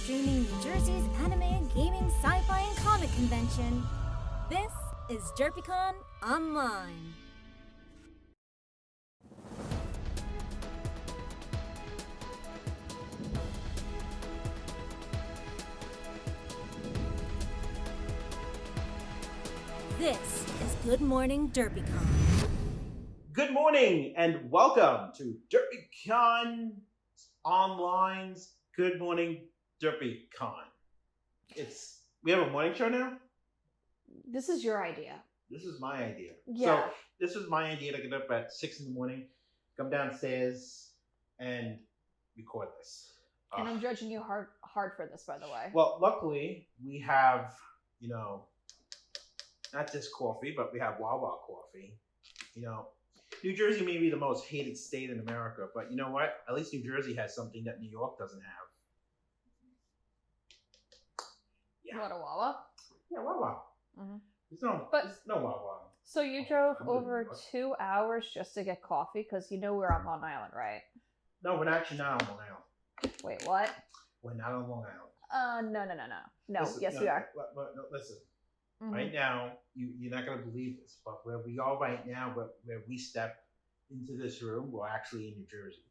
streaming New Jersey's anime, gaming, sci-fi, and comic convention. This is DerpyCon Online. This is Good Morning DerpyCon. Good morning and welcome to DerpyCon Online's Good Morning DerpyCon. We have a morning show now? This is your idea. This is my idea. Yeah. So this was my idea to get up at 6 in the morning, come downstairs, and record this. And I'm judging you hard for this, by the way. Well, luckily, we have, not just coffee, but we have Wawa coffee. New Jersey may be the most hated state in America, but you know what? At least New Jersey has something that New York doesn't have. Yeah. What, a Wawa? Yeah, Wawa. Mm-hmm. There's no Wawa. So you drove over 2 hours just to get coffee? Because we're on Long Island, right? No, we're actually not on Long Island. Wait, what? We're not on Long Island. No. Listen, yes, we are. No, listen. Mm-hmm. Right now, you're not going to believe this, but where we are right now, where we step into this room, we're actually in New Jersey.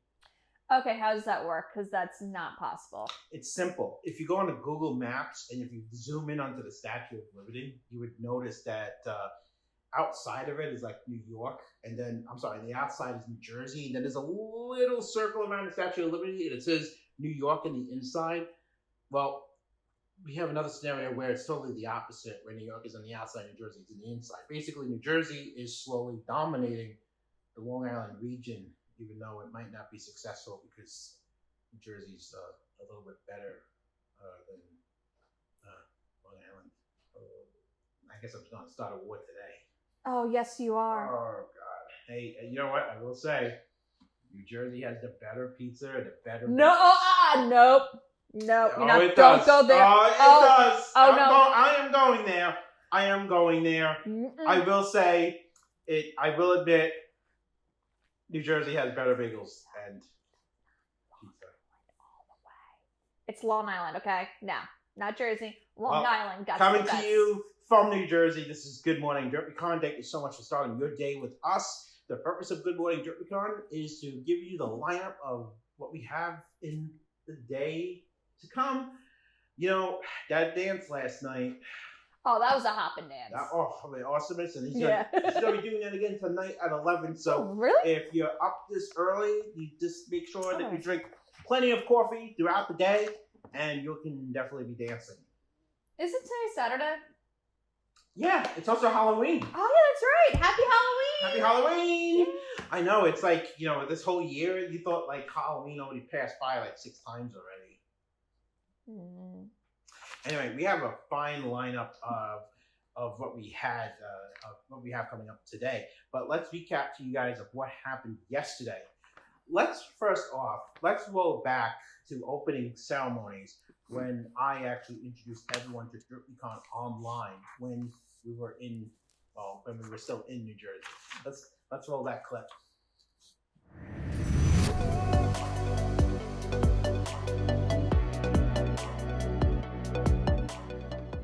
Okay, how does that work? Because that's not possible. It's simple. If you go on to Google Maps and if you zoom in onto the Statue of Liberty, you would notice that outside of it is like New York, and then, the outside is New Jersey, and then there's a little circle around the Statue of Liberty, and it says New York on the inside. Well, we have another scenario where it's totally the opposite, where New York is on the outside, New Jersey is on the inside. Basically, New Jersey is slowly dominating the Long Island region, even though it might not be successful because New Jersey's a little bit better than Long Island. I guess I'm going to start a war today. Oh, yes, you are. Oh, God. Hey, you know what? I will say, New Jersey has the better pizza and the better... Nope. No, you're not. It Don't does. go there. It does. Oh, no. I am going there. Mm-mm. I will say it. I will admit, New Jersey has better bagels and pizza. It's Long Island, okay? No, not Jersey. Long Island. Got coming the to best. you from New Jersey. This is Good Morning DerpyCon. Thank you so much for starting your day with us. The purpose of Good Morning DerpyCon is to give you the lineup of what we have in the day to come. That dance last night. Oh, that was a hopping dance. Awesomest. And he's going to be doing that again tonight at 11. So really? If you're up this early, you just make sure that you drink plenty of coffee throughout the day, and you can definitely be dancing. Isn't today Saturday? Yeah, it's also Halloween. Oh, yeah, that's right. Happy Halloween. Happy Halloween. Yeah. I know, it's like, this whole year, you thought like Halloween already passed by like 6 times already. Mm. Anyway, we have a fine lineup of what we had, of what we have coming up today. But let's recap to you guys of what happened yesterday. Let's roll back to opening ceremonies when I actually introduced everyone to DerpyCon Online when we were still in New Jersey. Let's roll that clip.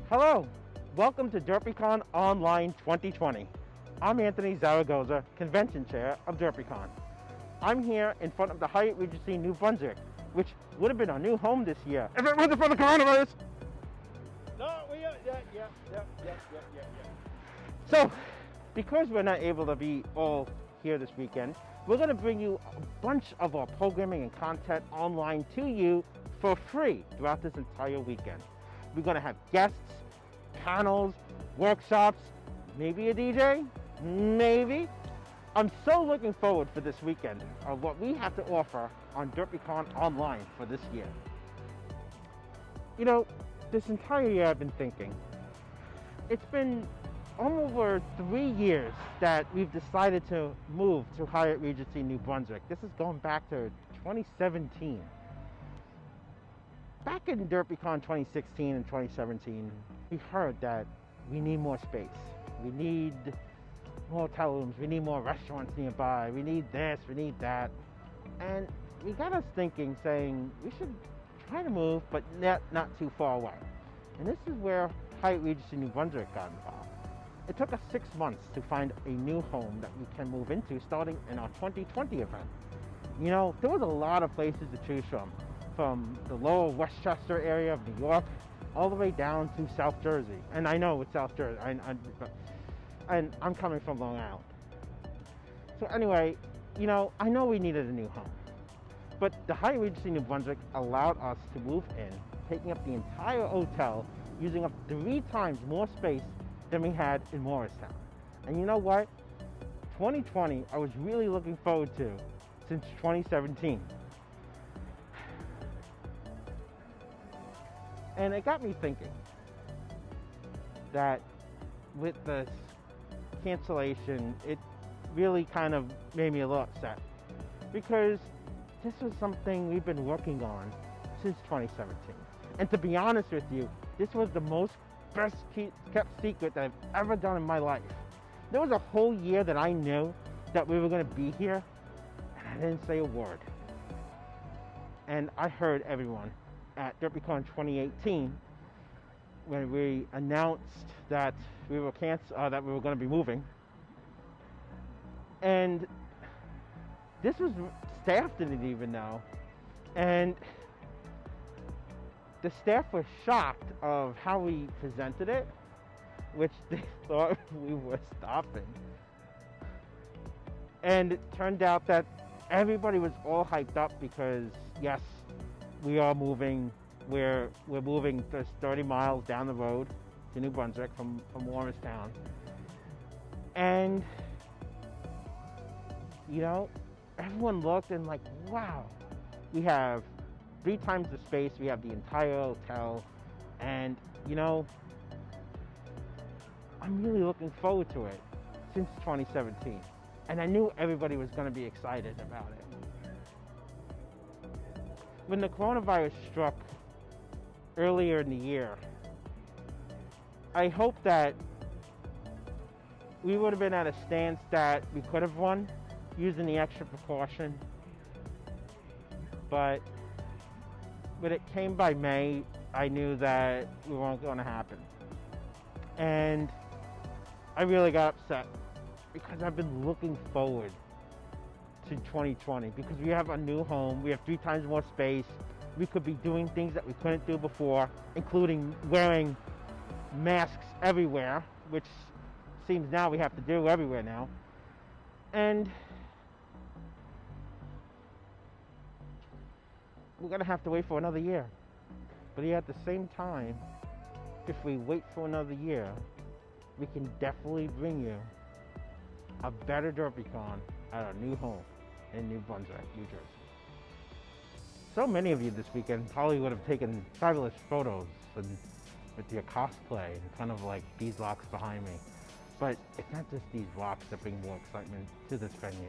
Hello, welcome to DerpyCon Online 2020. I'm Anthony Zaragoza, Convention Chair of DerpyCon. I'm here in front of the Hyatt Regency New Brunswick, which would have been our new home this year if it wasn't for the coronavirus. So, because we're not able to be all here this weekend, we're going to bring you a bunch of our programming and content online to you for free throughout this entire weekend. We're going to have guests, panels, workshops, maybe a DJ, maybe. I'm so looking forward for this weekend of what we have to offer on DerpyCon Online for this year. This entire year I've been thinking, it's been over 3 years that we've decided to move to Hyatt Regency New Brunswick. This is going back to 2017. Back in DerpyCon 2016 and 2017, we heard that we need more space. We need more hotel rooms, we need more restaurants nearby, we need this, we need that. And we got us thinking, saying we should trying to move, but not too far away. And this is where Hyatt Regency New Brunswick got involved. It took us 6 months to find a new home that we can move into starting in our 2020 event. You know, there was a lot of places to choose from the lower Westchester area of New York all the way down to South Jersey. And I know it's South Jersey, and I'm coming from Long Island. So anyway, you know, I know we needed a new home. But the Hyatt Regency New Brunswick allowed us to move in, taking up the entire hotel, using up 3 times more space than we had in Morristown. And you know what? 2020, I was really looking forward to since 2017. And it got me thinking that with this cancellation, it really kind of made me a little upset, because this was something we've been working on since 2017. And to be honest with you, this was the most best kept secret that I've ever done in my life. There was a whole year that I knew that we were going to be here, and I didn't say a word. And I heard everyone at DerpyCon 2018 when we announced that we were going to be moving. And this was, staff didn't even know. And the staff was shocked of how we presented it, which they thought we were stopping. And it turned out that everybody was all hyped up because, yes, we are moving. We're moving just 30 miles down the road to New Brunswick from Morristown. And, you know, everyone looked and like, wow, we have 3 times the space, we have the entire hotel, and, you know, I'm really looking forward to it since 2017. And I knew everybody was going to be excited about it. When the coronavirus struck earlier in the year, I hoped that we would have been at a stance that we could have won using the extra precaution. But when it came by May, I knew that we weren't going to happen. And I really got upset because I've been looking forward to 2020 because we have a new home, we have 3 times more space, we could be doing things that we couldn't do before, including wearing masks everywhere, which seems now we have to do everywhere now. And we're gonna have to wait for another year. But at the same time, if we wait for another year, we can definitely bring you a better DerpyCon at our new home in New Brunswick, New Jersey. So many of you this weekend probably would have taken fabulous photos with your cosplay and kind of like these rocks behind me. But it's not just these rocks that bring more excitement to this venue.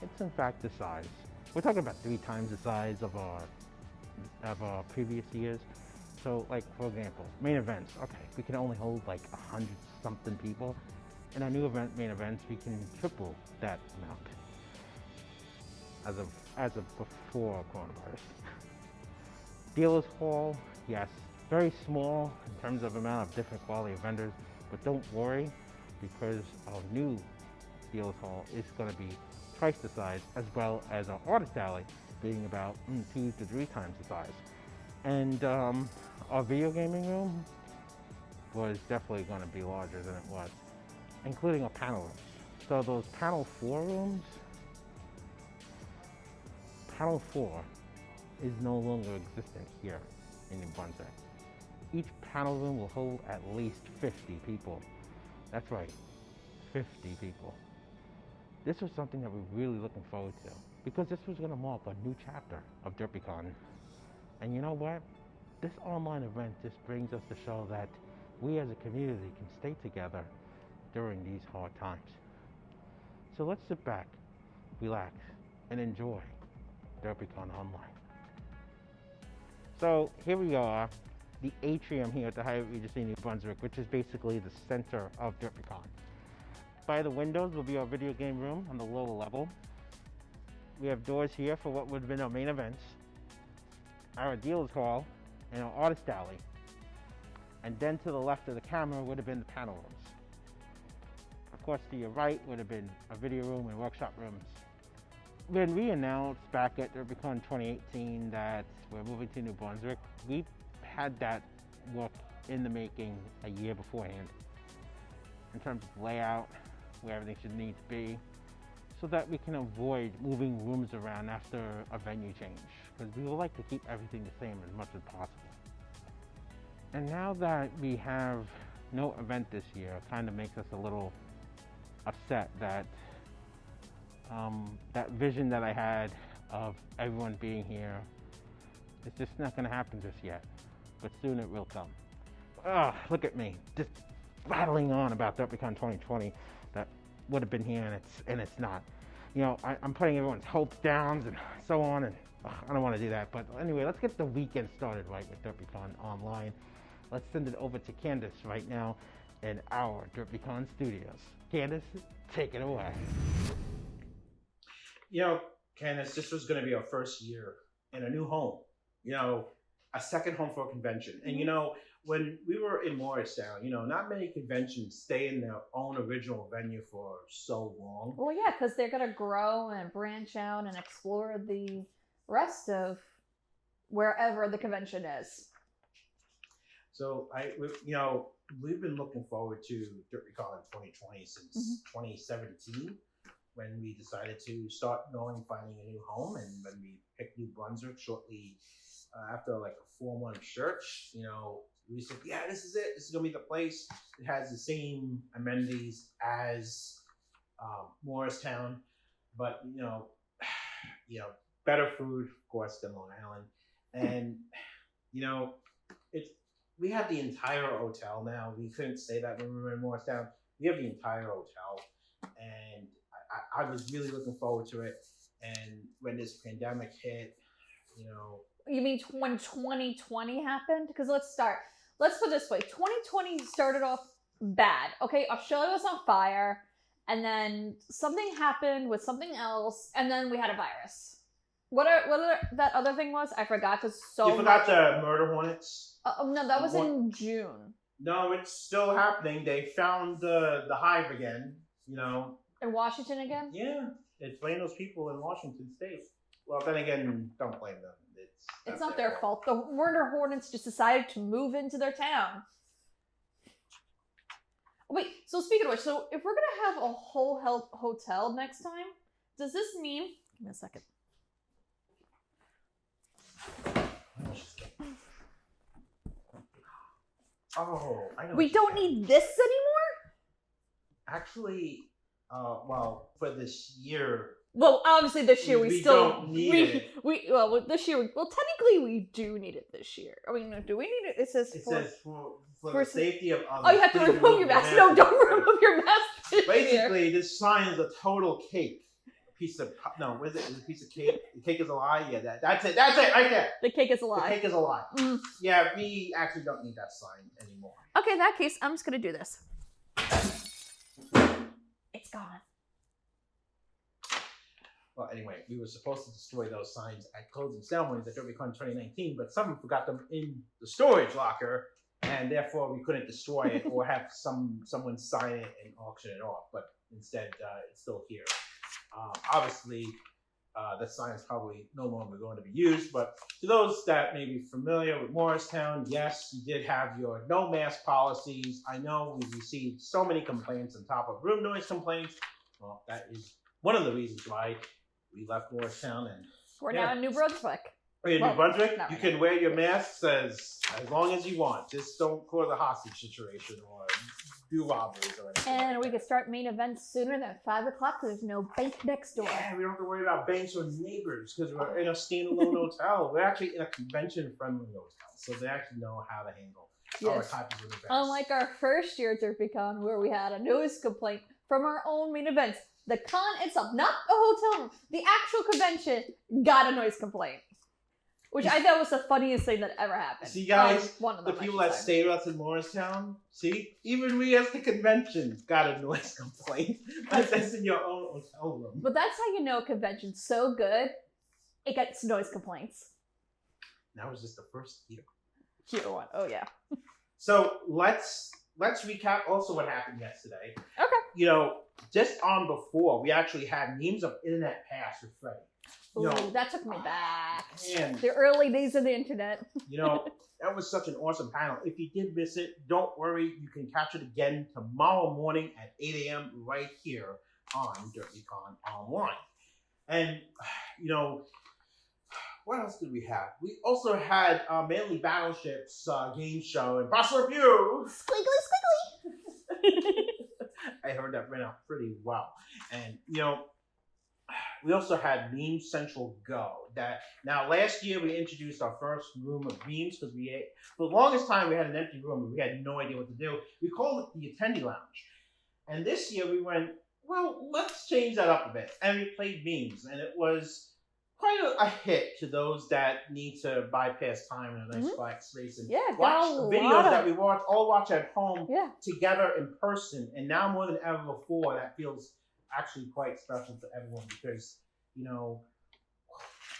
It's in fact the size. We're talking about 3 times the size of our previous years. So like, for example, main events, okay, we can only hold like 100 something people. In our new main events, we can triple that amount as of before coronavirus. Dealers Hall, yes, very small in terms of amount of different quality of vendors, but don't worry, because our new Dealers Hall is going to be twice the size, as well as our artist alley being about 2 to 3 times the size. And our video gaming room was definitely going to be larger than it was, including our panel rooms. So those panel 4 rooms, panel 4 is no longer existent here in New Brunswick. Each panel room will hold at least 50 people. That's right, 50 people. This was something that we're really looking forward to, because this was going to mark a new chapter of DerpyCon. And you know what? This online event just brings us to show that we as a community can stay together during these hard times. So let's sit back, relax, and enjoy DerpyCon online. So here we are, the atrium here at the Hyatt Regency New Brunswick, which is basically the center of DerpyCon. By the windows will be our video game room on the lower level. We have doors here for what would have been our main events. our dealers hall and our artist alley. And then to the left of the camera would have been the panel rooms. Of course, to your right would have been a video room and workshop rooms. When we announced back at DerpyCon 2018 that we're moving to New Brunswick, we had that work in the making a year beforehand in terms of layout, where everything should need to be, so that we can avoid moving rooms around after a venue change, because we would like to keep everything the same as much as possible. And now that we have no event this year, it kind of makes us a little upset that that vision that I had of everyone being here, it's just not going to happen just yet, but soon it will come. Look at me, just battling on about DerpyCon 2020 that would have been here and it's not. You know, I'm putting everyone's hopes down and so on, and I don't want to do that. But anyway, let's get the weekend started right with DerpyCon online. Let's send it over to Candace right now in our DerpyCon studios. Candace, take it away. You know, Candace, this was going to be our first year in a new home. You know, a second home for a convention. And you know, when we were in Morristown, you know, not many conventions stay in their own original venue for so long. Well, yeah, because they're going to grow and branch out and explore the rest of wherever the convention is. So, you know, we've been looking forward to DerpyCon 2020 since 2017, when we decided to start finding a new home, and when we picked New Brunswick shortly after like a 4-month search. You know, we said, yeah, this is it. This is gonna be the place. It has the same amenities as Morristown, but you know, better food, of course, than Long Island, and you know, we have the entire hotel now. We couldn't say that when we were in Morristown. We have the entire hotel, and I was really looking forward to it. And when this pandemic hit, you know. You mean when 2020 happened? Because let's put it this way. 2020 started off bad. Okay, Australia was on fire, and then something happened with something else, and then we had a virus. What that other thing was? I forgot. Cause you forgot the murder hornets. No, that was in June. No, it's still happening. They found the hive again. You know. In Washington again? Yeah, it's blame those people in Washington State. Well, then again, don't blame them. It's not their fault. The murder hornets just decided to move into their town. Wait, so speaking of which, so if we're gonna have a whole hotel next time, does this mean? Give me a second. Oh, I know. We don't need this anymore? Actually, well, for this year. Well, obviously this year we still don't need it. This year, technically we do need it this year. I mean, do we need it? It says for the safety of others. Oh, you have to remove your mask. No, don't remove your mask. Basically, this sign is a total cake. What is it? Is it a piece of cake? The cake is a lie? Yeah, that's it. That's it right there. The cake is a lie. The cake is a lie. Mm. Yeah, we actually don't need that sign anymore. Okay, in that case, I'm just going to do this. It's gone. Well, anyway, we were supposed to destroy those signs at closing ceremonies at DerpyCon 2019, but someone forgot them in the storage locker, and therefore we couldn't destroy it or have someone sign it and auction it off. But instead, it's still here. Obviously, that sign is probably no longer going to be used, but to those that may be familiar with Morristown, yes, you did have your no mask policies. I know we've received so many complaints on top of room noise complaints. Well, that is one of the reasons why we left Morristown, and we're now in New Brunswick. In New Brunswick, you can wear your masks as long as you want. Just don't cause a hostage situation or do robberies or anything. And we could start main events sooner than 5 o'clock because there's no bank next door. Yeah, we don't have to worry about banks or neighbors because we're in a standalone hotel. We're actually in a convention-friendly hotel, so they actually know how to handle our types of events. Unlike our first year at DerpyCon, where we had a noise complaint from our own main events. The con itself, not the hotel room, the actual convention got a noise complaint. Which I thought was the funniest thing that ever happened. See, guys, the people that stay with us in Morristown, see, even we as the convention got a noise complaint. That's in your own hotel room. But that's how you know a convention's so good, it gets noise complaints. That was just the first year. Year one. Oh yeah. So let's recap also what happened yesterday. Okay. Just on before, we actually had memes of internet pass with Freddie. Ooh, that took me back. Man. The early days of the internet. That was such an awesome panel. If you did miss it, don't worry. You can catch it again tomorrow morning at 8 a.m. right here on DerpyCon Online. And, what else did we have? We also had Manly Battleships game show and Boss Review. Squiggly. I heard that went out pretty well. And, we also had Meme Central Go. Now, last year we introduced our first room of memes because for the longest time we had an empty room and we had no idea what to do. We called it the Attendee Lounge. And this year we went, well, let's change that up a bit. And we played memes. And it was quite a hit to those that need to bypass time in a nice flat space and watch videos that we all watch at home together in person. And now more than ever before, that feels actually quite special to everyone because,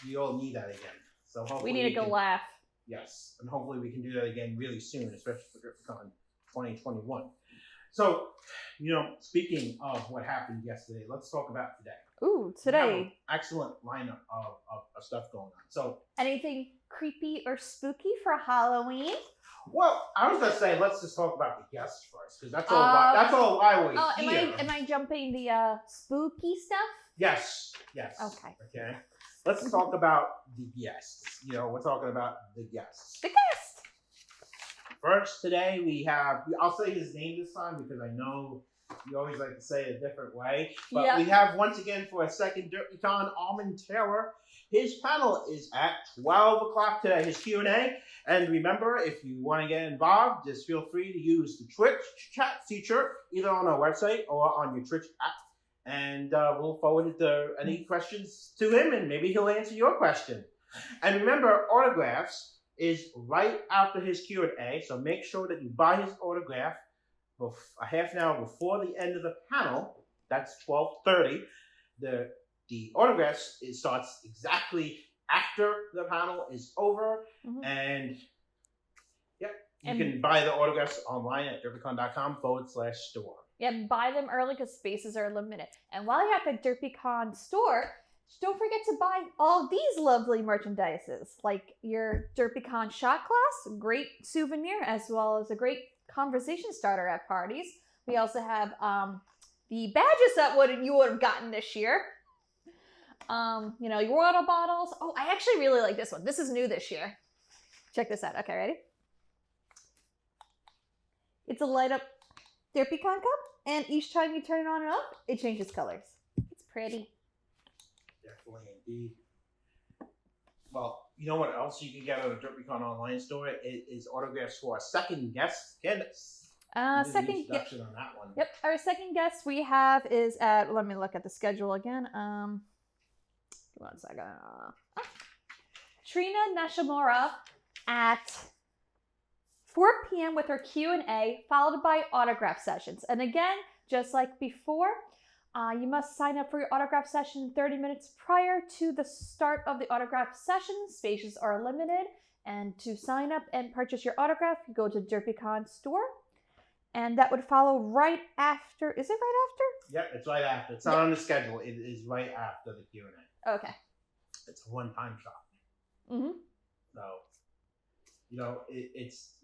we all need that again. So hopefully we need to go laugh. Yes, and hopefully we can do that again really soon, especially for DerpyCon 2021. So, speaking of what happened yesterday, let's talk about today. Ooh, today. Excellent lineup of stuff going on. So, anything creepy or spooky for Halloween? Well, I was gonna say let's just talk about the guests first because that's all I always hear. Am I jumping the spooky stuff? Yes. Okay. Let's talk about the guests. We're talking about the guests. The guest. First today we have. I'll say his name this time because I know you always like to say it a different way. But we have once again for a second DerpyCon, Almond Taylor. His panel is at 12 o'clock today, his Q&A. And remember, if you want to get involved, just feel free to use the Twitch chat feature, either on our website or on your Twitch app. And we'll forward any questions to him, and maybe he'll answer your question. And remember, autographs is right after his Q&A, so make sure that you buy his autograph a half an hour before the end of the panel. That's 12:30. The autographs, it starts exactly after the panel is over. And you can buy the autographs online at derpycon.com/store. Yeah, buy them early because spaces are limited. And while you're at the DerpyCon store, don't forget to buy all these lovely merchandises, like your DerpyCon shot glass, great souvenir, as well as a great conversation starter at parties. We also have the badges that you would have gotten this year. Your water bottles. Oh, I actually really like this one. This is new this year. Check this out. Okay, ready? It's a light up DerpyCon cup, and each time you turn it on and off, it changes colors. It's pretty. Definitely indeed. Well, you know what else you can get at a DerpyCon online store? It is autographs for our second guest, Candace. Second introduction on that one. Yep, our second guest we have is at. Let me look at the schedule again. 1 second. Trina Nishimura at 4 p.m. with her Q&A, followed by autograph sessions. And again, just like before, you must sign up for your autograph session 30 minutes prior to the start of the autograph session. Spaces are limited. And to sign up and purchase your autograph, you go to DerpyCon store. And that would follow right after. Is it right after? Yep, it's right after. It's not on the schedule. It is right after the Q&A. Okay. It's a one-time shop. So, it's.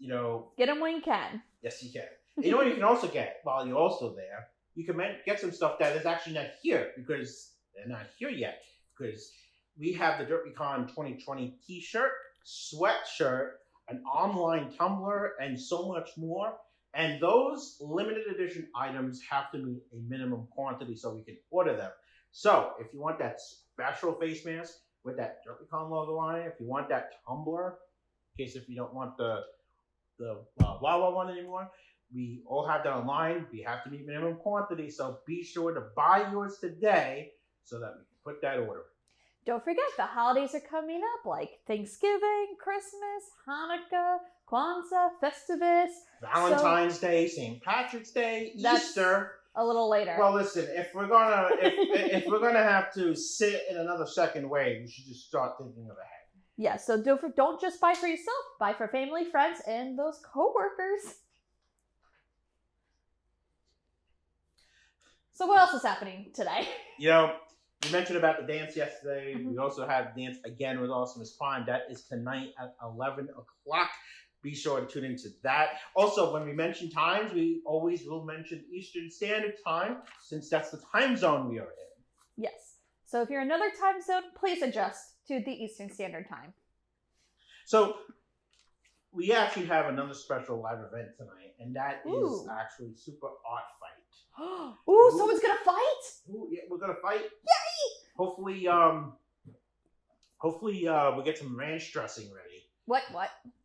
Get them when you can. Yes, you can. You know what you can also get while you're also there? You can get some stuff that is actually not here because they're not here yet. Because we have the DerpyCon 2020 t-shirt, sweatshirt, an online tumbler, and so much more. And those limited edition items have to meet a minimum quantity so we can order them. So if you want that special face mask with that DerpyCon logo on it, if you want that tumbler, in case if you don't want the Wawa one anymore, we all have that online. We have to meet minimum quantity, so be sure to buy yours today so that we can put that order. Don't forget, the holidays are coming up, like Thanksgiving, Christmas, Hanukkah, Kwanzaa, Festivus. Valentine's Day, St. Patrick's Day, Easter. A little later. Well, listen, if we're gonna have to sit in another second wave, we should just start thinking of ahead. Yeah, so don't just buy for yourself. Buy for family, friends, and those coworkers. So what else is happening today? You know, we mentioned about the dance yesterday. We also have dance again with Awesomeness Prime. That is tonight at 11 o'clock. Be sure to tune into that. Also, when we mention times, we always will mention Eastern Standard Time, since that's the time zone we are in. Yes. So if you're another time zone, please adjust to the Eastern Standard Time. So we actually have another special live event tonight, and that is actually Super Art Fight. Ooh, someone's gonna fight? Ooh, yeah, we're gonna fight. Yay! Hopefully, we get some ranch dressing ready. What?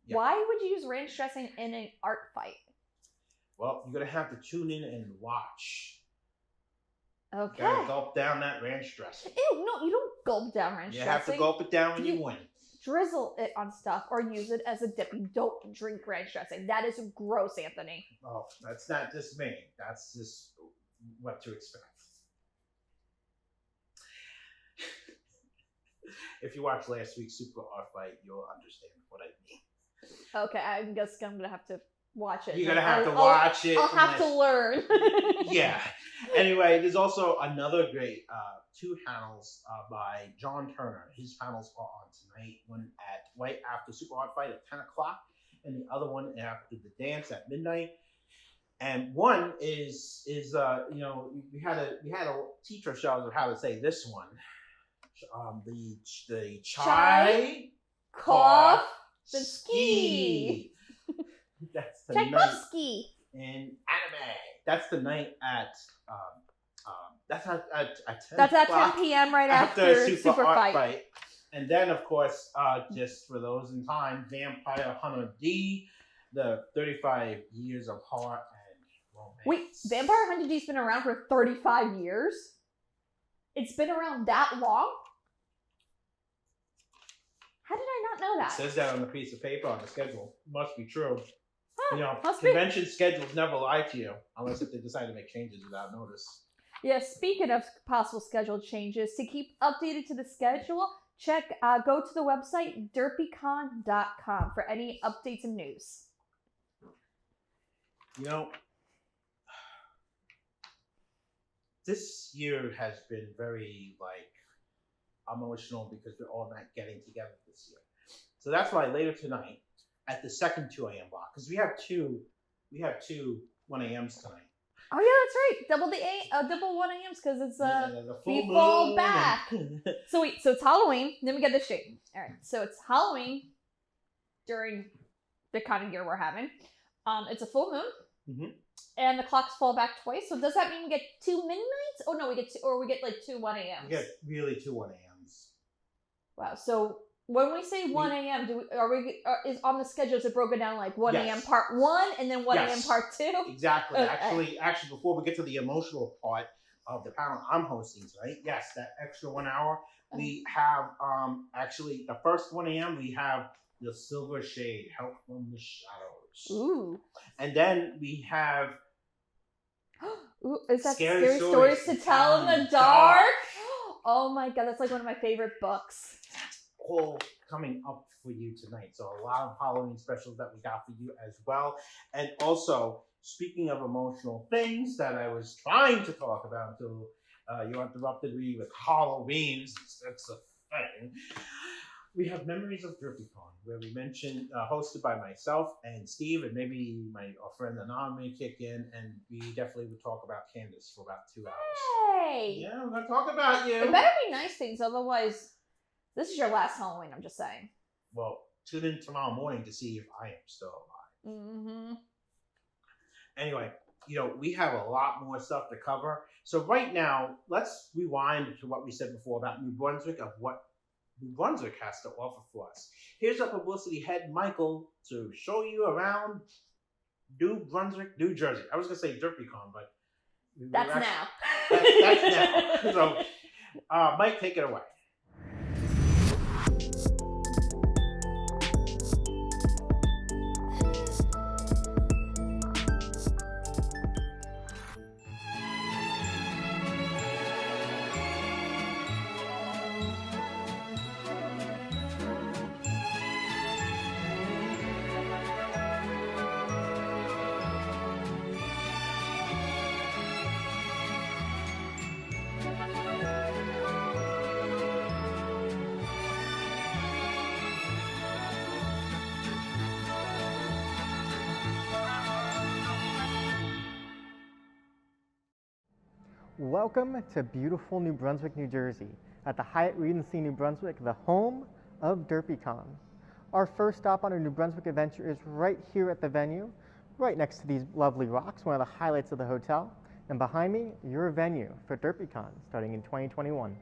Yeah. Why would you use ranch dressing in an art fight? Well, you're gonna have to tune in and watch. Okay. You gotta gulp down that ranch dressing. Ew, no, you don't gulp down ranch dressing. You have to gulp it down when you win. Drizzle it on stuff or use it as a dip. You don't drink ranch dressing. That is gross, Anthony. Oh, that's not just me. That's just what to expect. If you watched last week's Super Art Fight, you'll understand what I mean. Okay, I guess I'm gonna have to watch it. You're gonna have to watch it. I'll have to learn. Yeah. Anyway, there's also another great two panels by John Turner. His panels are on tonight. One at right after Super Art Fight at 10 o'clock, and the other one after the dance at midnight. And one is we had a teacher show us how to say this one. The chai cough the ski. That's the Tchaikovsky. night in anime. That's the night at that's at 10 That's at 10 p.m. right after Super Art Fight. And then, of course, just for those in time, Vampire Hunter D, the 35 years of heart and romance. Wait, Vampire Hunter D's been around for 35 years? It's been around that long? How did I not know that? It says that on the piece of paper on the schedule. Must be true. Huh, convention schedules never lie to you unless if they decide to make changes without notice. Yeah, speaking of possible schedule changes, to keep updated to the schedule, go to the website DerpyCon.com for any updates and news. You know, this year has been very emotional because we're all not getting together this year. So that's why later tonight at the second 2 a.m. block, because we have two 1 a.m.s tonight. Oh yeah, that's right. Double 1 a.m.s because it's the we fall back. So it's Halloween. Let me get this straight. All right, so it's Halloween during the kind of year we're having. It's a full moon, and the clocks fall back twice. So does that mean we get 2 midnights? Oh no, we get 2 1 a.m.s. We get really 2 1 a.m.s. Wow. So when we say 1 a.m., is on the schedule, is it broken down like 1 a.m. part 1 and then 1 a.m. part 2? Exactly. Actually, before we get to the emotional part of the panel I'm hosting tonight, yes, that extra 1 hour, we have actually the first 1 a.m. we have the Silver Shade, Help from the Shadows. Ooh. And then we have Ooh, is that Scary Stories to Tell in the Dark? Oh my god, that's like one of my favorite books. All coming up for you tonight. So a lot of Halloween specials that we got for you as well. And also, speaking of emotional things that I was trying to talk about until you interrupted me with Halloween, that's a thing. We have Memories of DerpyCon, where we mentioned, hosted by myself and Steve, and maybe our friend Anand may kick in, and we definitely would talk about Candace for about 2 hours. Hey! Yeah, we're going to talk about you. It better be nice things, otherwise, this is your last Halloween, I'm just saying. Well, tune in tomorrow morning to see if I am still alive. Mm-hmm. Anyway, we have a lot more stuff to cover. So right now, let's rewind to what we said before about New Brunswick, of what New Brunswick has to offer for us. Here's our publicity head, Michael, to show you around New Brunswick, New Jersey. I was going to say DerpyCon, but... That's now. That's now. So, Mike, take it away. Welcome to beautiful New Brunswick, New Jersey, at the Hyatt Regency New Brunswick, the home of DerpyCon. Our first stop on our New Brunswick adventure is right here at the venue, right next to these lovely rocks, one of the highlights of the hotel. And behind me, your venue for DerpyCon, starting in 2021.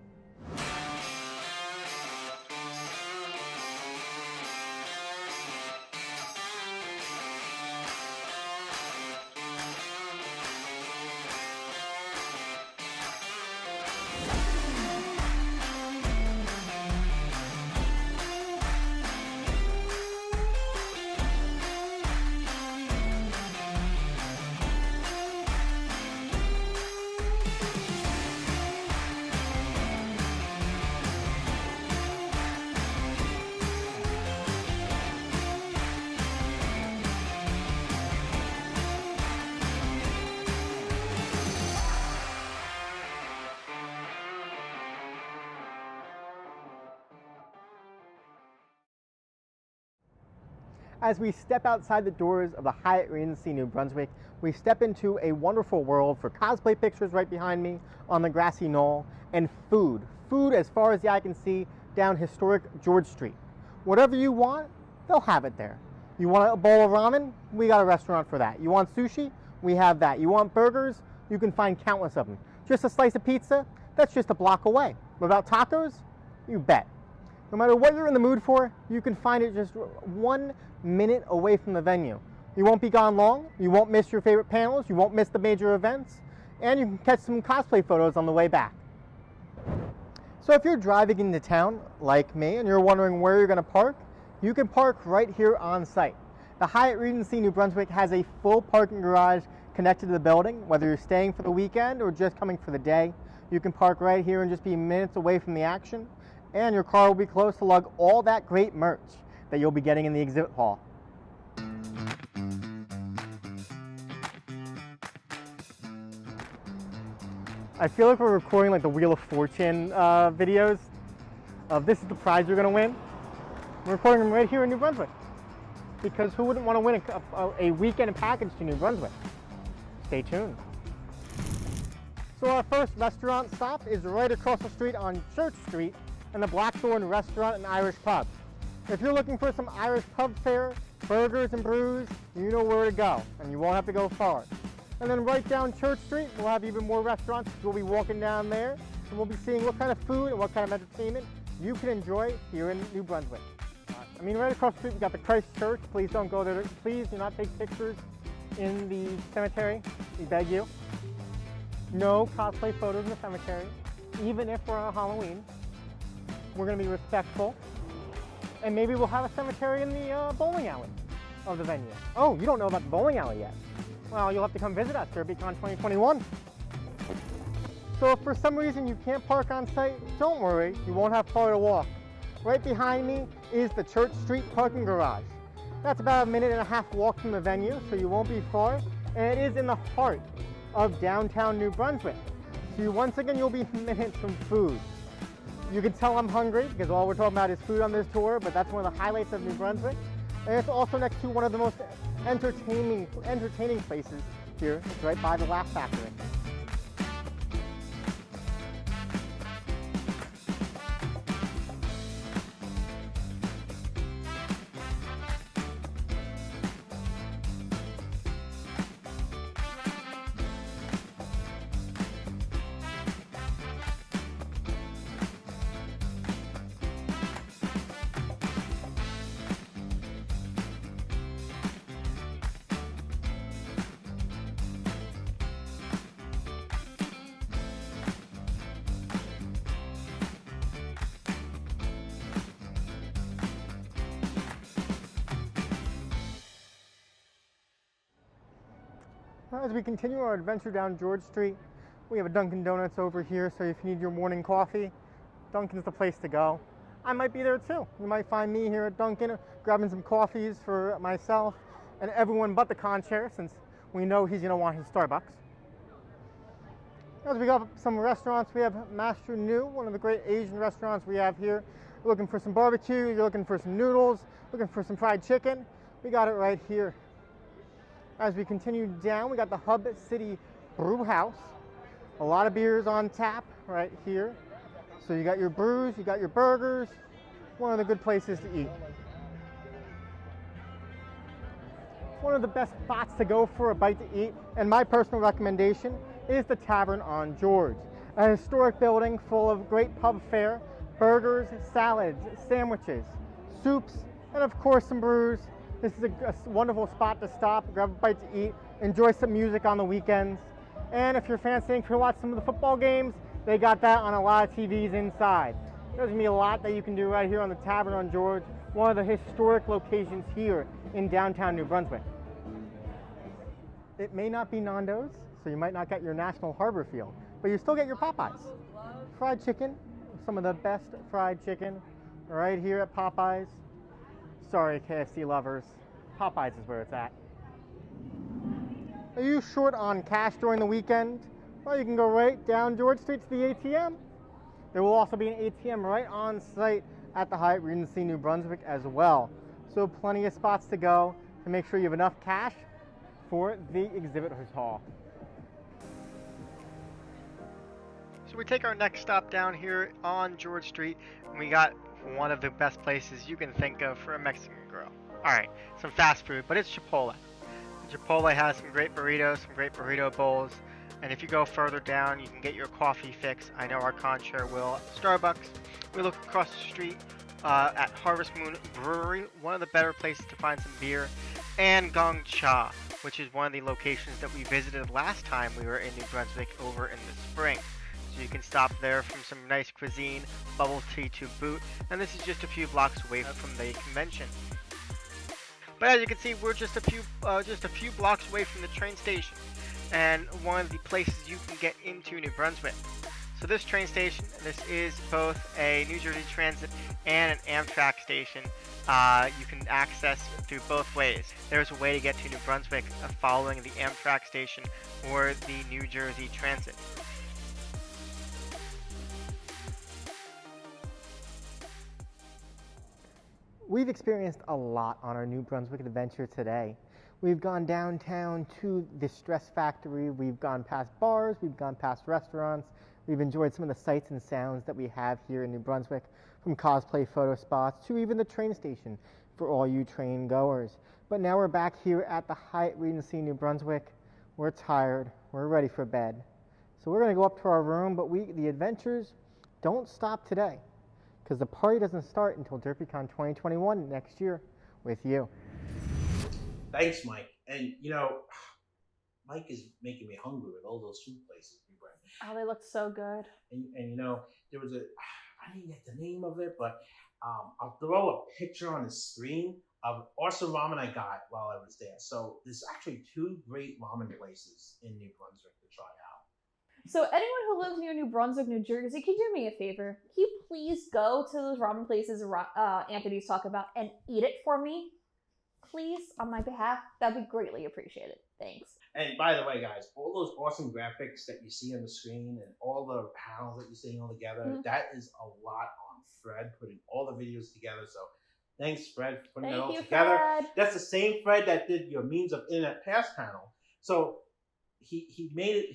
As we step outside the doors of the Hyatt Regency New Brunswick, we step into a wonderful world for cosplay pictures right behind me on the grassy knoll, and food. Food as far as the eye can see down historic George Street. Whatever you want, they'll have it there. You want a bowl of ramen? We got a restaurant for that. You want sushi? We have that. You want burgers? You can find countless of them. Just a slice of pizza? That's just a block away. What about tacos? You bet. No matter what you're in the mood for, you can find it just 1 minute away from the venue. You won't be gone long, you won't miss your favorite panels, you won't miss the major events, and you can catch some cosplay photos on the way back. So if you're driving into town, like me, and you're wondering where you're going to park, you can park right here on site. The Hyatt Regency New Brunswick has a full parking garage connected to the building. Whether you're staying for the weekend or just coming for the day, you can park right here and just be minutes away from the action. And your car will be close to lug all that great merch that you'll be getting in the exhibit hall. I feel like we're recording like the Wheel of Fortune videos of this is the prize you're going to win. We're recording them right here in New Brunswick because who wouldn't want to win a weekend package to New Brunswick? Stay tuned. So our first restaurant stop is right across the street on Church Street and the Blackthorn Restaurant and Irish Pub. If you're looking for some Irish pub fare, burgers and brews, you know where to go, and you won't have to go far. And then right down Church Street, we'll have even more restaurants. We'll be walking down there, and we'll be seeing what kind of food and what kind of entertainment you can enjoy here in New Brunswick. I mean, right across the street, we got the Christ Church. Please don't go there. Please do not take pictures in the cemetery. We beg you. No cosplay photos in the cemetery, even if we're on Halloween. We're going to be respectful, and maybe we'll have a cemetery in the bowling alley of the venue. Oh, you don't know about the bowling alley yet? Well, you'll have to come visit us, DerpyCon 2021. So if for some reason you can't park on site, don't worry, you won't have far to walk. Right behind me is the Church Street parking garage. That's about a 1.5 minute walk from the venue, so you won't be far, and it is in the heart of downtown New Brunswick. So once again, you'll be minutes from food. You can tell I'm hungry because all we're talking about is food on this tour, but that's one of the highlights of New Brunswick. And it's also next to one of the most entertaining places here. It's right by the Laugh Factory. As we continue our adventure down George Street, we have a Dunkin' Donuts over here, so if you need your morning coffee, Dunkin's the place to go. I might be there too. You might find me here at Dunkin' grabbing some coffees for myself and everyone but the con chair, since we know he's going to want his Starbucks. As we go up some restaurants, we have Master Nu, one of the great Asian restaurants we have here. You're looking for some barbecue, you're looking for some noodles, looking for some fried chicken, we got it right here. As we continue down, we got the Hub City Brew House. A lot of beers on tap right here. So you got your brews, you got your burgers. One of the good places to eat. One of the best spots to go for a bite to eat, and my personal recommendation, is the Tavern on George. A historic building full of great pub fare, burgers, salads, sandwiches, soups, and of course some brews. This is a wonderful spot to stop, grab a bite to eat, enjoy some music on the weekends. And if you're fancying to watch some of the football games, they got that on a lot of TVs inside. There's gonna be a lot that you can do right here on the Tavern on George, one of the historic locations here in downtown New Brunswick. It may not be Nando's, so you might not get your National Harbor feel, but you still get your Popeyes. Fried chicken, some of the best fried chicken right here at Popeyes. Sorry, KFC lovers, Popeyes is where it's at. Are you short on cash during the weekend? Well, you can go right down George Street to the ATM. There will also be an ATM right on site at the Hyatt Regency New Brunswick as well. So plenty of spots to go to make sure you have enough cash for the exhibitors hall. So we take our next stop down here on George Street, and we got one of the best places you can think of for a Mexican grill. Alright, some fast food, but it's Chipotle. Chipotle has some great burritos, some great burrito bowls, and if you go further down, you can get your coffee fix. I know our contrary will at Starbucks. We look across the street at Harvest Moon Brewery, one of the better places to find some beer, and Gong Cha, which is one of the locations that we visited last time we were in New Brunswick over in the spring. So you can stop there from some nice cuisine, bubble tea to boot, and this is just a few blocks away from the convention. But as you can see, we're just a few blocks away from the train station, and one of the places you can get into New Brunswick. So this train station, this is both a New Jersey Transit and an Amtrak station. You can access through both ways. There's a way to get to New Brunswick following the Amtrak station or the New Jersey Transit. We've experienced a lot on our New Brunswick adventure today. We've gone downtown to the Stress Factory, we've gone past bars, we've gone past restaurants, we've enjoyed some of the sights and sounds that we have here in New Brunswick, from cosplay photo spots to even the train station for all you train goers. But now we're back here at the Hyatt Regency New Brunswick. We're tired, we're ready for bed. So we're gonna go up to our room, but the adventures don't stop today, because the party doesn't start until DerpyCon 2021 next year with you. Thanks, Mike. And you know, Mike is making me hungry with all those food places we went. Oh, they look so good. And you know, there was I didn't get the name of it, but I'll throw a picture on the screen of awesome ramen I got while I was there. So there's actually 2 great ramen places in New Brunswick to try out. So anyone who lives near New Brunswick, New Jersey, can you do me a favor? Can you please go to those ramen places Anthony's talking about and eat it for me? Please, on my behalf. That'd be greatly appreciated. Thanks. And by the way, guys, all those awesome graphics that you see on the screen and all the panels that you're seeing all together, that is a lot on Fred putting all the videos together. So thanks, Fred, for putting it all together. Fred. That's the same Fred that did your Means of Internet Pass panel. So he made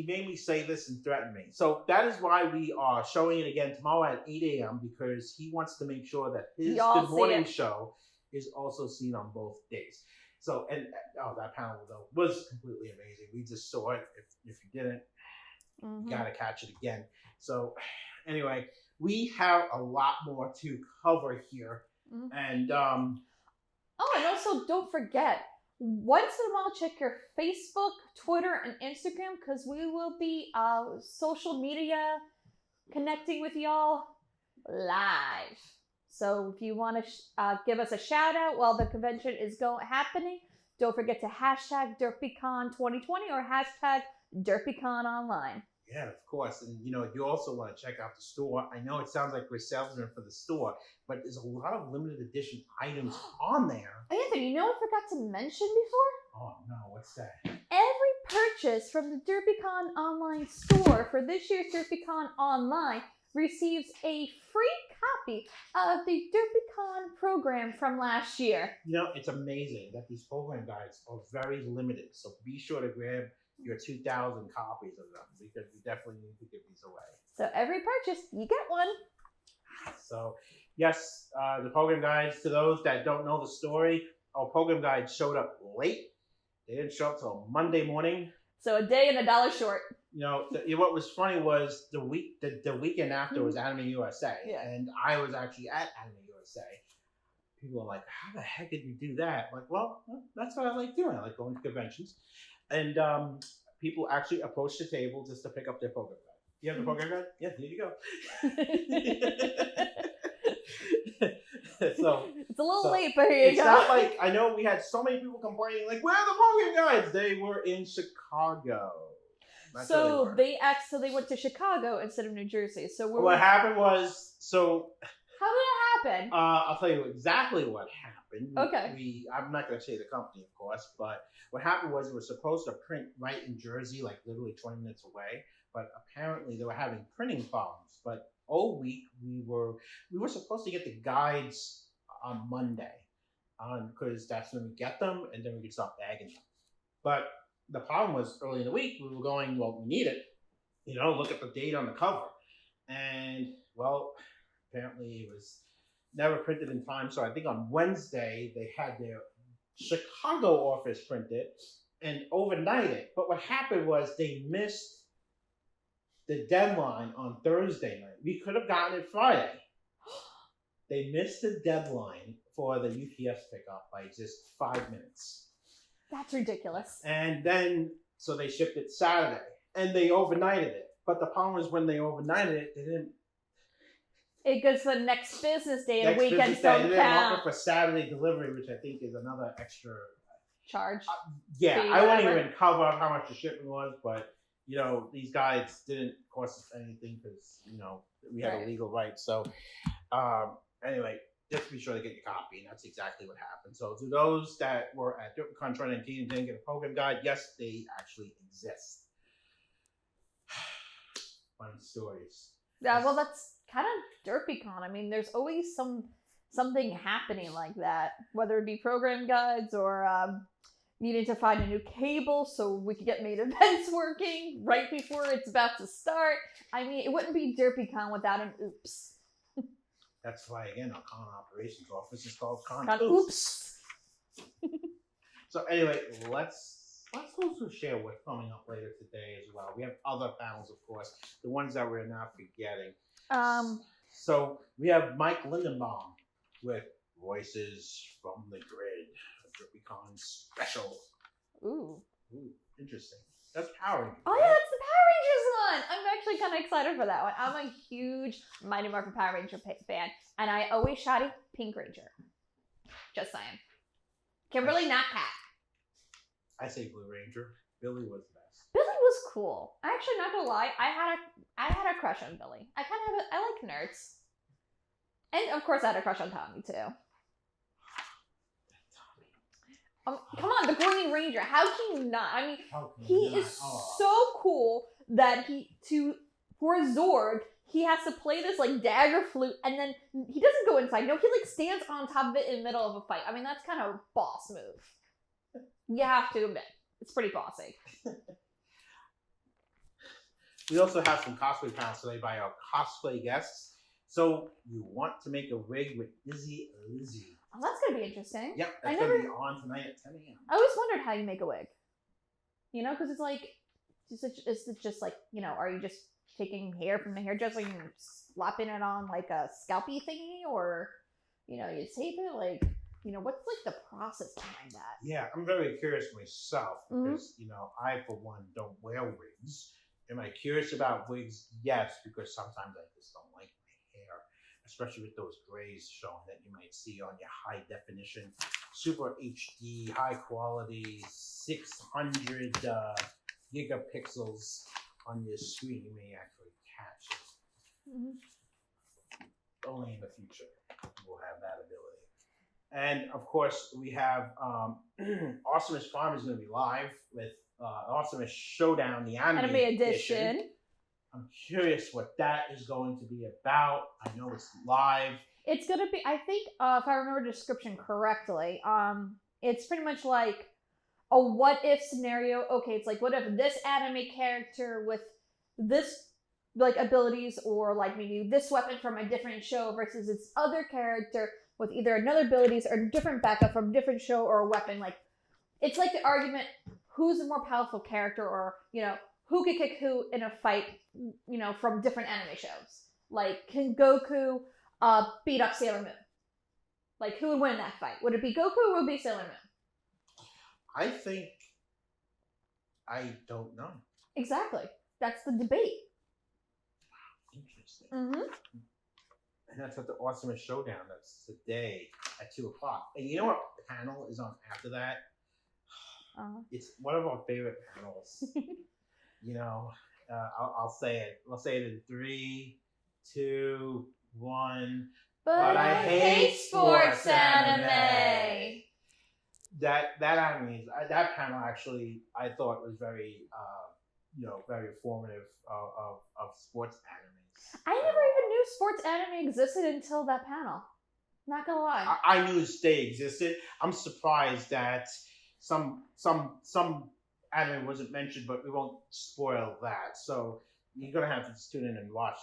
me say this and threaten me. So that is why we are showing it again tomorrow at 8 a.m. because he wants to make sure that his Good Morning show is also seen on both days. So, and that panel though was completely amazing. We just saw it. If you didn't, you gotta catch it again. So anyway, we have a lot more to cover here. And and also don't forget, once in a while check your Facebook, Twitter, and Instagram, because we will be social media connecting with y'all live. So if you want to give us a shout out while the convention is happening, don't forget to hashtag DerpyCon 2020 or hashtag DerpyCon online. Yeah, of course. And you know, you also want to check out the store. I know it sounds like we're salesmen for the store, but there's a lot of limited edition items on there. Anthony, you know what I forgot to mention before? Oh no, what's that? Every purchase from the DerpyCon online store for this year's DerpyCon online receives a free copy of the DerpyCon program from last year. You know, it's amazing that these program guides are very limited. So be sure to grab your 2,000 copies of them because we definitely need to give these away. So every purchase, you get one. So, yes, the program guides, to those that don't know the story, our program guide showed up late. They didn't show up till Monday morning. So a day and $1 short. You know, what was funny was the weekend after was Anime USA, and I was actually at Anime USA. People are like, "How the heck did you do that?" I'm like, well, that's what I like doing. I like going to conventions, and people actually approached the table just to pick up their program guide. You have the program guide? Yeah, here you go. So it's a little late, but here you go. It's not like, I know we had so many people complaining, like, where are the program guides? They were in Chicago. That's so they went to Chicago instead of New Jersey. So what happened was, how did it happen? I'll tell you exactly what happened. Okay. I'm not going to say the company, of course, but what happened was we were supposed to print right in Jersey, like literally 20 minutes away, but apparently they were having printing problems. But all week we were supposed to get the guides on Monday, because that's when we get them, and then we could start bagging them. But the problem was early in the week we were going, well, we need it, look at the date on the cover, and well, apparently it was never printed in time. So I think on Wednesday they had their Chicago office print it and overnight it. But what happened was they missed the deadline on Thursday night. We could have gotten it Friday. They missed the deadline for the UPS pickup by just 5 minutes. That's ridiculous. And then, so they shipped it Saturday, and they overnighted it. But the problem was when they overnighted it, they didn't. It goes to the next business day, and weekends don't count. They didn't offer for Saturday delivery, which I think is another extra charge. I won't even cover how much the shipping was, but these guides didn't cost us anything because we had a legal right. So anyway, just be sure to get your copy, and that's exactly what happened. So to those that were at DerpyCon 2019 and didn't get a program guide, yes, they actually exist. Fun stories. Yeah, well, that's kind of DerpyCon. I mean, there's always something happening like that, whether it be program guides or needing to find a new cable so we could get main events working right before it's about to start. I mean, it wouldn't be DerpyCon without an oops. That's why, again, our con operations office is called Con Oops. So anyway, let's also share what's coming up later today as well. We have other panels, of course, the ones that we're not forgetting. So we have Mike Lindenbaum with Voices from the Grid, a DerpyCon special. Ooh, interesting. That's Power Rangers. Oh yeah, that's the Power Rangers one. I'm actually kind of excited for that one. I'm a huge Mighty Morphin Power Ranger fan, and I always shouted Pink Ranger. Just saying. Kimberly, not Cat. I say Blue Ranger. Billy was the best. Billy was cool. I actually, not gonna lie, I had a crush on Billy. I like nerds. And of course I had a crush on Tommy too. Come on, the Green Ranger. How can you not? I mean, he is so cool that for a Zorg, he has to play this like dagger flute, and then he doesn't go inside. No, he like stands on top of it in the middle of a fight. I mean, that's kind of a boss move. You have to admit, it's pretty bossy. We also have some cosplay panels today by our cosplay guests. So you want to make a wig with Izzy Lizzie. Oh, that's going to be interesting. Yep, that's going to be on tonight at 10 a.m. I always wondered how you make a wig. Because it's like, is it just like, are you just taking hair from the hairdresser and slapping it on like a scalpy thingy? Or, you tape it? Like, what's like the process behind that? Yeah, I'm very curious myself because, I, for one, don't wear wigs. Am I curious about wigs? Yes, because sometimes I just don't like my hair, especially with those grays showing that you might see on your high definition, super HD, high quality, 600 gigapixels on your screen. You may actually catch it. Mm-hmm. Only in the future we'll have that ability. And of course, we have Awesomest Farm is going to be live with Awesomest Showdown, the anime edition. I'm curious what that is going to be about. I know it's live. It's going to be, I think, if I remember the description correctly, it's pretty much like a what if scenario. Okay, it's like, what if this anime character with this like abilities, or like maybe this weapon from a different show versus its other character with either another abilities or different backup from a different show or a weapon. Like, it's like the argument, who's a more powerful character, or, you know, who could kick who in a fight, you know, from different anime shows. Like, can Goku beat up Sailor Moon? Like, who would win that fight? Would it be Goku or would it be Sailor Moon? I think I don't know. Exactly. That's the debate. Interesting. Mm-hmm. And that's at the Awesome Showdown. That's today at 2 o'clock. And you know what panel is on after that? It's one of our favorite panels. You know, I'll say it. I'll say it in 3, 2, 1. But I hate sports anime. That anime, that panel actually, I thought was very, you know, very informative of sports animes. I never even knew sports anime existed until that panel. Not gonna lie. I knew they existed. I'm surprised that some anime wasn't mentioned, but we won't spoil that. So you're gonna have to just tune in and watch,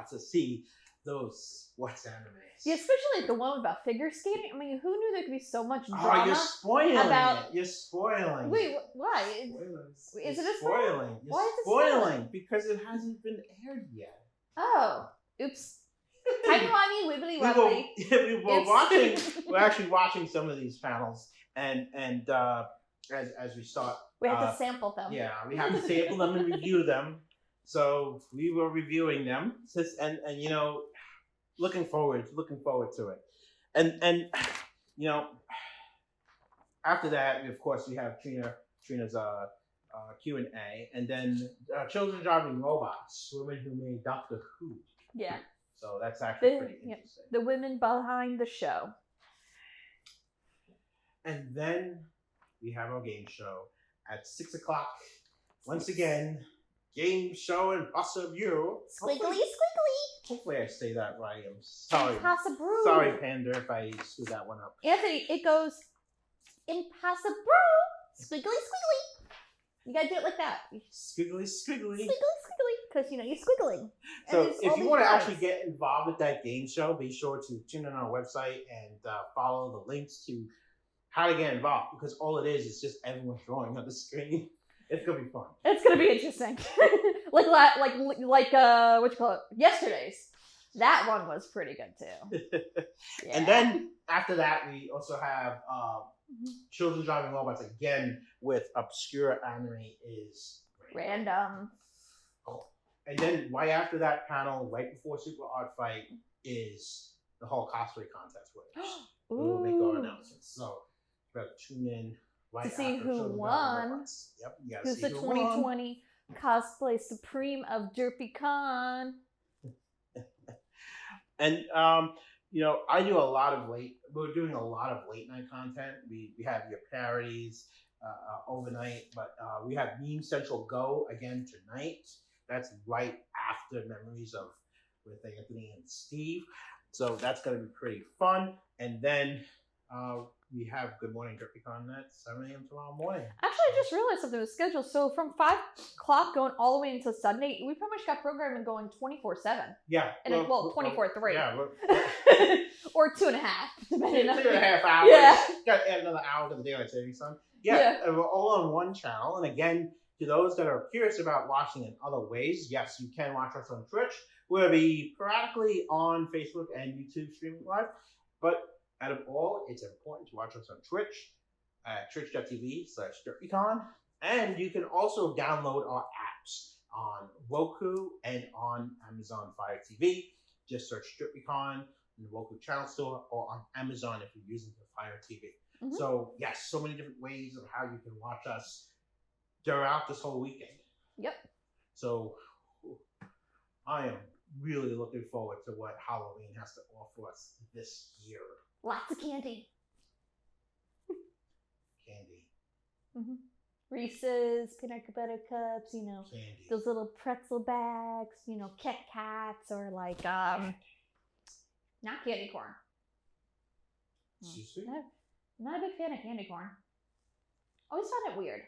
to see those sports animes. Yeah, especially like the one about figure skating. I mean, who knew there could be so much drama? Oh, you're spoiling about... it. You're spoiling. Wait, why? Spoilers. Is it You're a spoiler? spoiling? You're Why is it spoiling? Because it hasn't been aired yet. Oh, oops. Timey-wimey, wibbly wobbly. We're actually watching some of these panels, and as we start, We have to sample them. Yeah, we have to sample them and review them. So we were reviewing them, and you know, looking forward to it, and you know, after that, of course, we have Trina's Q&A, and then Children Driving Robots, women who made Doctor Who. Yeah. So that's actually pretty Yeah, interesting. the women behind the show. And then we have our game show at 6 o'clock. Once again, game show and Buster Bureau. Squiggly, squiggly. Hopefully I say that right. I'm sorry. Impossible. Sorry, Panda, if I screwed that one up. Anthony, it goes impossible. Squiggly, squiggly. You gotta do it like that. Squiggly, squiggly. Squiggly, squiggly. Because, you know, you're squiggling. So if you want to actually get involved with that game show, be sure to tune in on our website and follow the links to how to get involved. Because all it is just everyone drawing on the screen. It's gonna be fun. It's gonna be interesting. like what you call it? Yesterday's. That one was pretty good too. Yeah. And then after that, we also have Children Driving Robots again with obscure anime is random. Oh. And then right after that panel, right before Super Art Fight, is the whole cosplay contest where we'll make our announcements. So you better tune in right to see after who Children won. Driving Robots. Yep, you gotta Who's see the who 2020 cosplay supreme of DerpyCon? And you know, we're doing a lot of late night content. We have your parodies overnight, but we have Meme Central Go again tonight. That's right after Memories of with Anthony and Steve. So that's gonna be pretty fun. And then we have Good Morning DerpyCon at 7 a.m. tomorrow morning. Actually, I just realized something was scheduled. So from 5 o'clock going all the way until Sunday, we pretty much got programming going 24/7. Yeah. And 24/3. Yeah. Or 2.5, depending on 2.5 hours. Yeah. Got to add another hour to the daylight savings time. Yeah. And we're all on one channel. And again, to those that are curious about watching in other ways, yes, you can watch us on Twitch. We'll be sporadically on Facebook and YouTube streaming live. But out of all, it's important to watch us on Twitch at twitch.tv/DerpyCon. And you can also download our apps on Roku and on Amazon Fire TV. Just search DerpyCon in the Roku channel store or on Amazon if you're using the Fire TV. Mm-hmm. So, yes, so many different ways of how you can watch us throughout this whole weekend. Yep. So, I am really looking forward to what Halloween has to offer us this year. Lots of candy. Candy. Mm-hmm. Reese's, peanut butter cups, you know, Candy. those little pretzel bags, you know, Kit Kats, or like, not candy corn. Excuse me? Not a big fan of candy corn. I always found it weird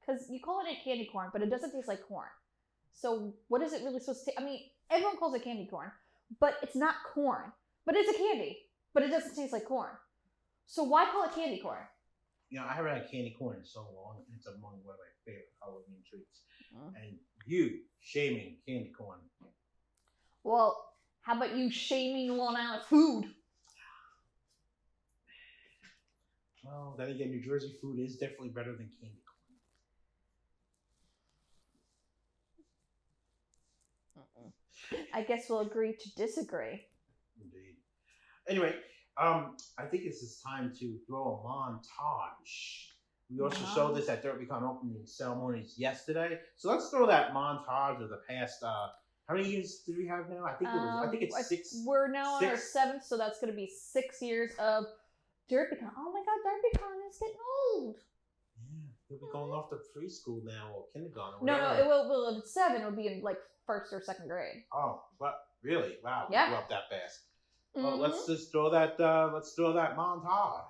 because you call it a candy corn, but it doesn't taste like corn. So what is it really supposed to taste? I mean, everyone calls it candy corn, but it's not corn. But it's a candy, but it doesn't taste like corn. So why call it candy corn? You know, I haven't had candy corn in so long. It's among one of my favorite Halloween treats. And you shaming candy corn. Well, how about you shaming Long Island food? Well, then again, New Jersey food is definitely better than candy corn. I guess we'll agree to disagree. Indeed. Anyway, I think it's time to throw a montage. We also showed this at DerpyCon opening ceremonies yesterday. So let's throw that montage of the past. How many years do we have now? I think it's 6. We're now on our 7th, so that's going to be 6 years of DerpyCon. Oh my God, DerpyCon is getting old. Yeah, you'll be going off to preschool now or kindergarten. Or No, whatever. it will. If it's 7, it'll be in like 1st or 2nd grade. Oh, but really? Wow, Yeah. we grew up that fast. Well, let's just throw that. Let's throw that montage.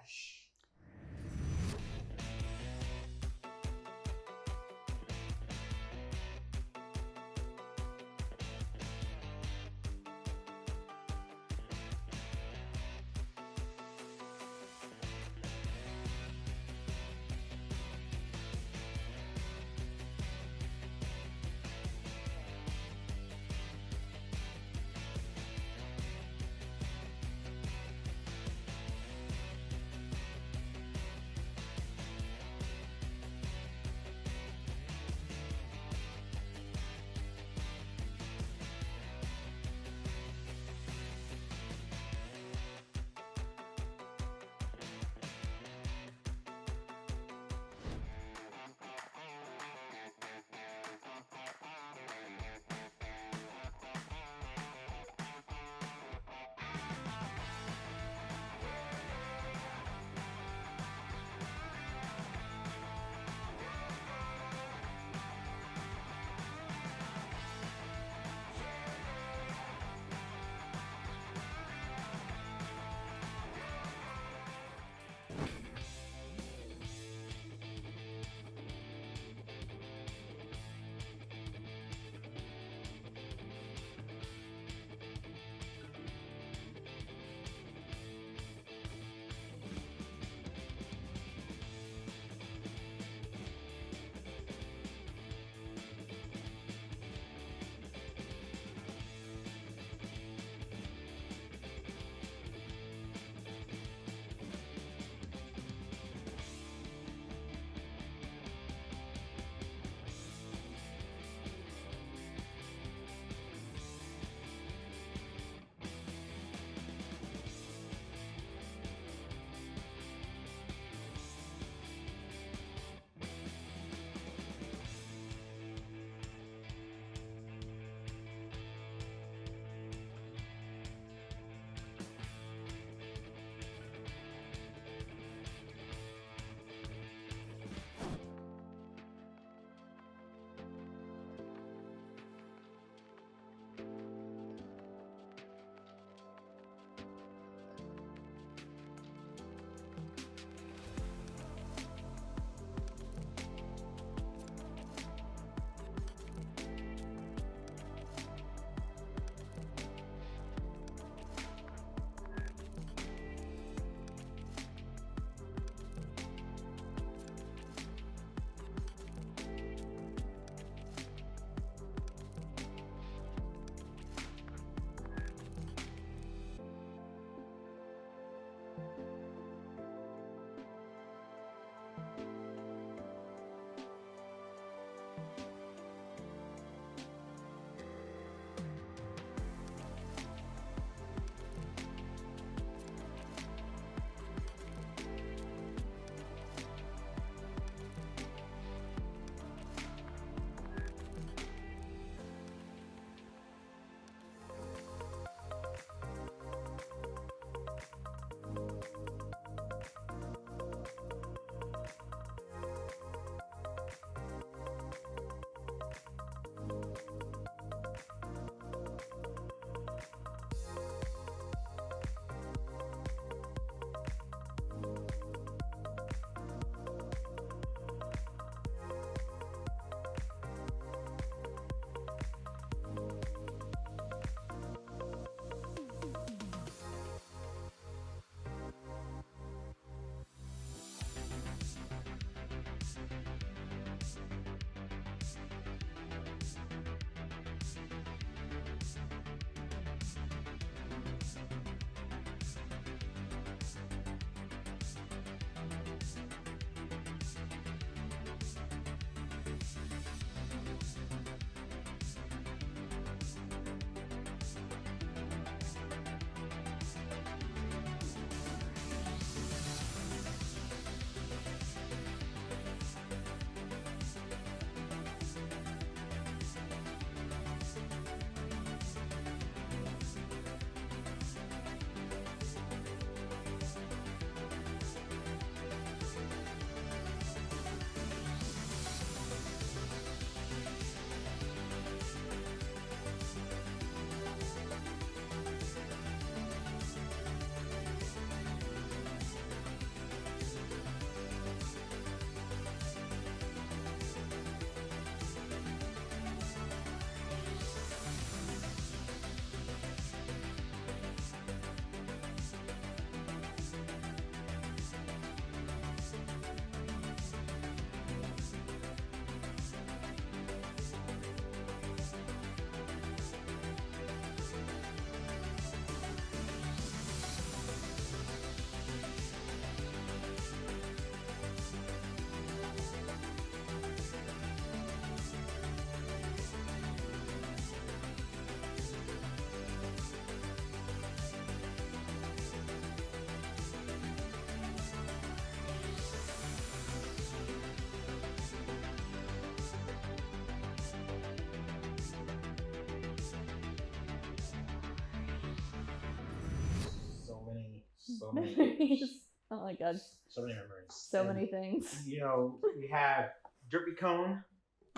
many Memories. Oh my god. So many memories. So And, many things. You know, we have DerpyCon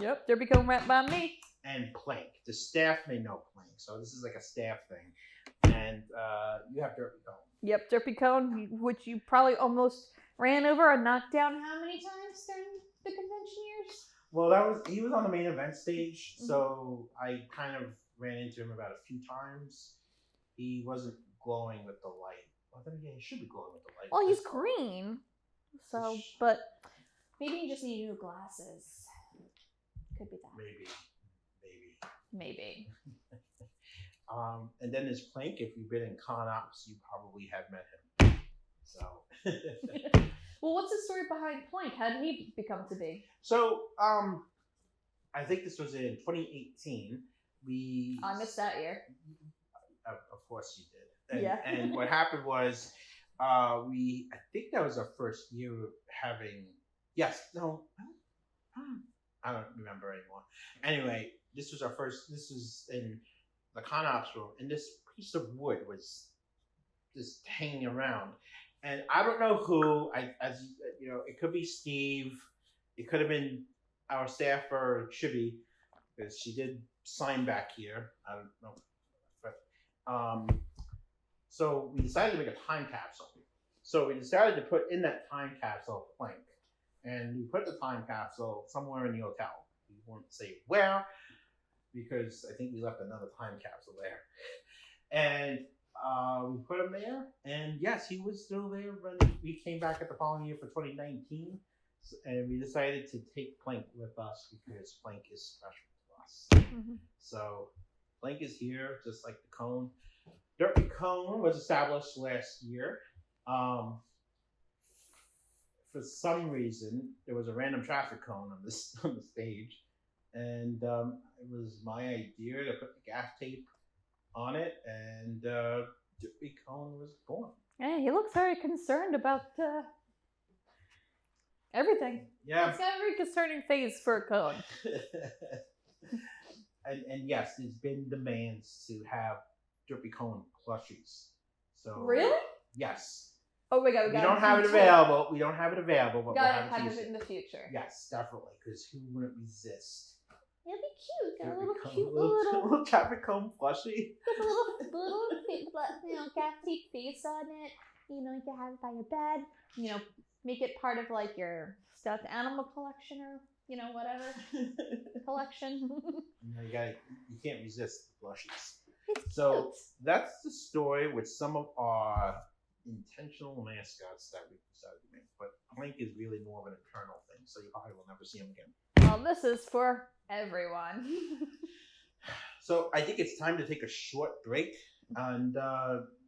Yep, DerpyCon right by me. and Plank. The staff may know Plank, so this is like a staff thing. And you have DerpyCon. Yep, DerpyCon, which you probably almost ran over and knocked down how many times during the convention years? Well, he was on the main event stage, so I kind of ran into him about a few times. He wasn't glowing with the light. Well, then again, he should be glowing with the light. Well, he's green. So, but maybe you just need new glasses. Could be that. Maybe. And then there's Plank. If you've been in con ops, you probably have met him. So. Well, what's the story behind Plank? How did he become to be? So, I think this was in 2018. I missed that year. Of course you did. And, Yeah. And what happened was, I think that was our first year having. Yes. No. I don't remember anymore. Anyway, this was our first. This was in the con ops room, and this piece of wood was just hanging around. And I don't know who. As you know, it could be Steve. It could have been our staffer Chibi, because she did sign back here. I don't know, but so we decided to make a time capsule. So we decided to put in that time capsule Plank, and we put the time capsule somewhere in the hotel. We won't say where, because I think we left another time capsule there. And we put him there, and yes, he was still there when we came back at the following year for 2019. And we decided to take Plank with us because Plank is special to us. So Plank is here, just like the cone. DerpyCon was established last year. For some reason, there was a random traffic cone on the stage, and it was my idea to put the gaff tape on it, and DerpyCon was born. Yeah, he looks very concerned about everything. Yeah. It's got a very concerning face for a cone. and yes, there's been demands to have DerpyCon plushies. So Really? Yes. Oh my god, We don't have it available. We don't have it available, but we'll Gotta have have it it in the future. Yes, definitely, because who wouldn't resist? It'll be cute. Got a little DerpyCon, cute little DerpyCon plushie. little gaff tape face on it. You know, you can have it by your bed. You know, make it part of like your stuffed animal collection or whatever collection. You can't resist the plushies. It's So cute. that's the story with some of our intentional mascots that we decided to make. But Plank is really more of an internal thing, so you probably will never see him again. Well, this is for everyone. So I think it's time to take a short break and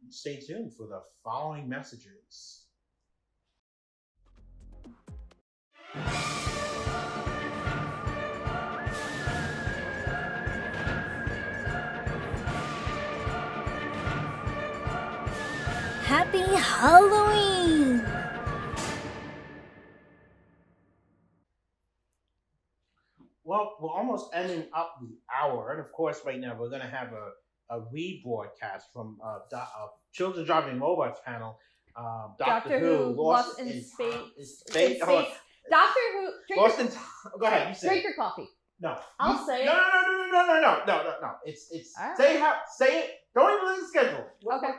stay tuned for the following messages. Happy Halloween! Well, we're almost ending up the hour, and of course, right now we're going to have a rebroadcast from Children Driving Robots panel. Doctor Who Lost in Space. Hold on. Doctor Who. Lost in Time. Go ahead. You say Drink it. your coffee. No. I'll say it. No. It's All right. say it. Don't even look at the schedule. Okay.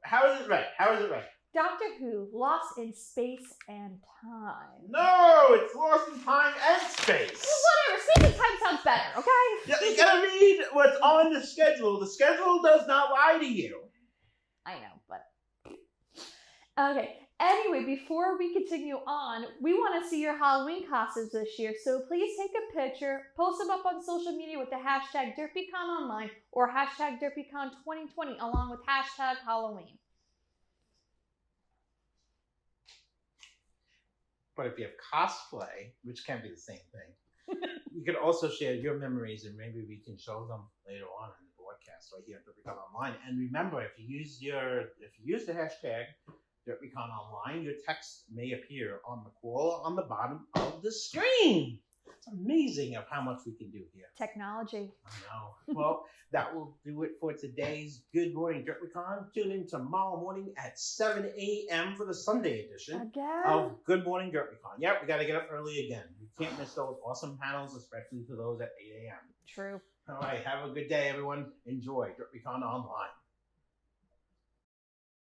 How is it right? Doctor Who Lost in Space and Time. No, it's Lost in Time and Space. Well, whatever. Space and time sounds better, okay? Yeah, you gotta read what's on the schedule. The schedule does not lie to you. I know, but... Okay. Anyway, before we continue on, we want to see your Halloween costumes this year, so please take a picture, post them up on social media with the hashtag DerpyConOnline or hashtag DerpyCon2020 along with hashtag Halloween. But if you have cosplay, which can be the same thing, you can also share your memories, and maybe we can show them later on in the broadcast right here at DerpyCon Online. And remember, if you use the hashtag DerpyCon Online, your text may appear on the wall on the bottom of the screen. It's amazing of how much we can do here. Technology. I know. Well, that will do it for today's Good Morning DerpyCon. Tune in tomorrow morning at 7 a.m. for the Sunday edition Again? of Good Morning DerpyCon. Yep, we got to get up early again. We can't miss those awesome panels, especially for those at 8 a.m. True. All right, have a good day, everyone. Enjoy DerpyCon Online.